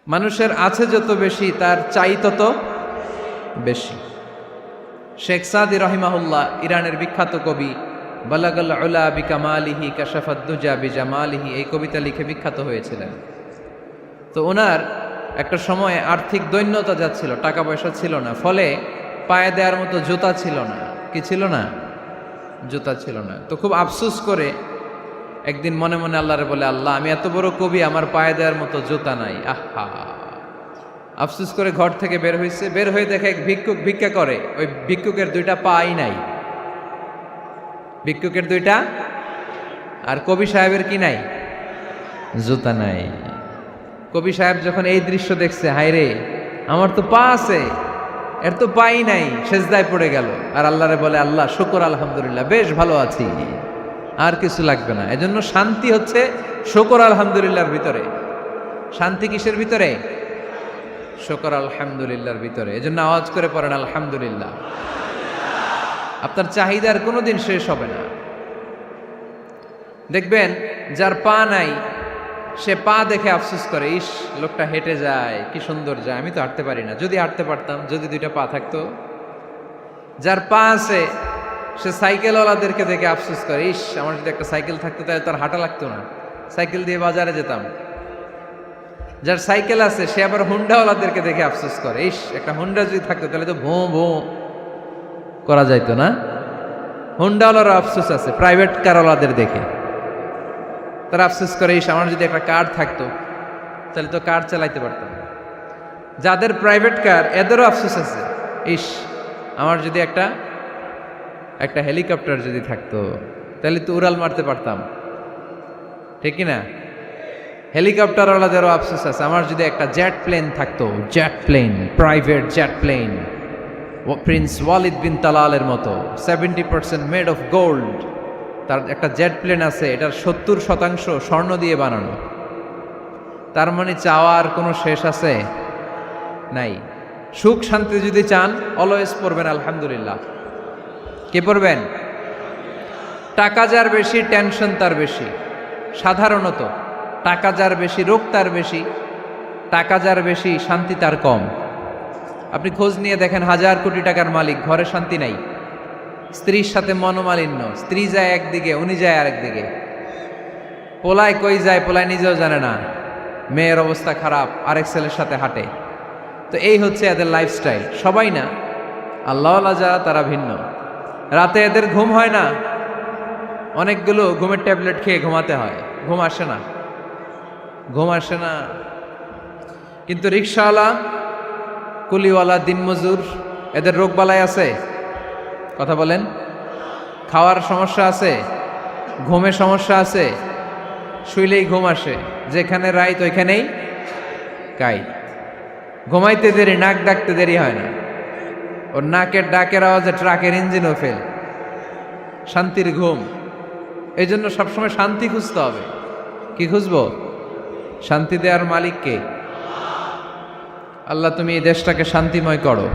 মানুষের আছে যত বেশি তার চাই তত বেশি। শেখ সাদি রহিমাহুল্লাহ, ইরানের বিখ্যাত কবি, বালাগাল উলা বিকামালিহি কাশাফাদ দুজা বিজামালিহি, এই কবিতা লিখে বিখ্যাত হয়েছিলেন। তো ওনার একটা সময়ে আর্থিক দৈন্যতা যাচ্ছিল, টাকা পয়সা ছিল না, ফলে পায়ে দেওয়ার মতো জুতা ছিল না। কি ছিল না? জুতা ছিল না। তো খুব আফসোস করে একদিন মনে মনে আল্লাহরে বলে, আল্লাহ, আমি এত বড় কবি, আমার পায়ে দেওয়ার মতো জুতা নাই। আহা! আফসোস করে ঘর থেকে বের হয়েছে, বের হয়ে দেখে এক ভিক্ষুক ভিক্ষা করে। ওই ভিক্ষুকের দুইটা পাই নাই, ভিক্ষুকের দুইটা, আর কবি সাহেবের কি নাই? জুতা নাই। কবি সাহেব যখন এই দৃশ্য দেখছে, হায় রে, আমার তো পা আছে, এর তো পাই নাই, সেজদায় পড়ে গেল। আর আল্লাহরে বলে, আল্লাহ শুকর, আলহামদুলিল্লাহ, বেশ ভালো আছি, আর কিছু লাগবে না। এজন্য শান্তি হচ্ছে শুকর আলহামদুলিল্লাহর ভিতরে। শান্তি কিসের ভিতরে? শুকর আলহামদুলিল্লাহর ভিতরে। এজন্য আওয়াজ করে পড়েন আলহামদুলিল্লাহ। আপনার চাহিদার কোনোদিন শেষ হবে না। দেখবেন যার পা নাই, সে পা দেখে আফসোস করে, ইস, লোকটা হেঁটে যায়, কি সুন্দর যায়, আমি তো হাঁটতে পারি না, যদি হাঁটতে পারতাম, যদি দুইটা পা থাকতো। যার পা আছে, সে সাইকেলওয়ালাদেরকে দেখে আফসোস করে, ইস, আমার যদি একটা সাইকেল থাকতো তাহলে তার হাঁটা লাগতো না, সাইকেল দিয়ে বাজারে যেতাম। যার সাইকেল আছে, সে আবার হুন্ডাওয়ালাদেরকে দেখে আফসোস করে, ইস, একটা হুন্ডা যদি থাকতো তাহলে তো ভোঁ ভোঁ করা যাইতো না। হুন্ডাওয়ালারও আফসোস আছে প্রাইভেট কারওয়ালাদের দেখে, তারা আফসোস করে, ইস, আমার যদি একটা কার থাকতো তাহলে তো কার চালাইতে পারতাম। যাদের প্রাইভেট কার, এদেরও আফসোস আছে, ইস, আমার যদি একটা হেলিকপ্টার যদি থাকতো তাহলে তো উড়াল মারতে পারতাম, ঠিক কিনা? হেলিকপ্টারওয়ালাদেরও আফসোস আছে, আমার যদি একটা জেট প্লেন থাকতো, jet plane, private jet plane, prince Walid bin তালালের মতো 70% মেড অফ গোল্ড, তার একটা জেট প্লেন আছে, এটার 70% স্বর্ণ দিয়ে বানানো। তার মানে চাওয়ার কোনো শেষ আছে? নাই। সুখ শান্তি যদি চান, অলওয়েজ পড়বেন আলহামদুলিল্লাহ। কে পড়বেন? টাকা যার বেশি, টেনশন তার বেশি। সাধারণত টাকা যার বেশি, রোগ তার বেশি। টাকা যার বেশি, শান্তি তার কম। আপনি খোঁজ নিয়ে দেখেন, 1000 কোটি টাকার মালিক, ঘরে শান্তি নাই, স্ত্রীর সাথে মনোমালিন্য, স্ত্রী যায় একদিকে, উনি যায় আরেকদিকে, পোলায় কই যায় পোলায় নিজেও জানে না, মেয়ের অবস্থা খারাপ, আরেক ছেলের সাথে হাঁটে। তো এই হচ্ছে এদের লাইফস্টাইল। সবাই না, আল্লাহওয়ালা যারা তারা ভিন্ন। রাতে এদের ঘুম হয় না, অনেকগুলো ঘুমের ট্যাবলেট খেয়ে ঘুমাতে হয়, ঘুম আসে না, ঘুম আসে না। কিন্তু রিক্সাওয়ালা, কুলিওয়ালা, দিনমজুর, এদের রোগ বালাই আছে? কথা বলেন। খাওয়ার সমস্যা আছে, ঘুমের সমস্যা আছে, শুইলেই ঘুম আসে, যেখানে রাইত ওইখানেই কাইত। ঘুমাইতে দেরি, নাক ডাকতে দেরি হয় না, ওর নাকের ডাকের আওয়াজে ট্রাকের ইঞ্জিনও ফেল। শান্তির ঘুম। এই জন্য সবসময় শান্তি খুঁজতে হবে। কি খুঁজবো? শান্তি দেওয়ার মালিক কে? আল্লাহ, তুমি এই দেশটাকে শান্তিময় করো।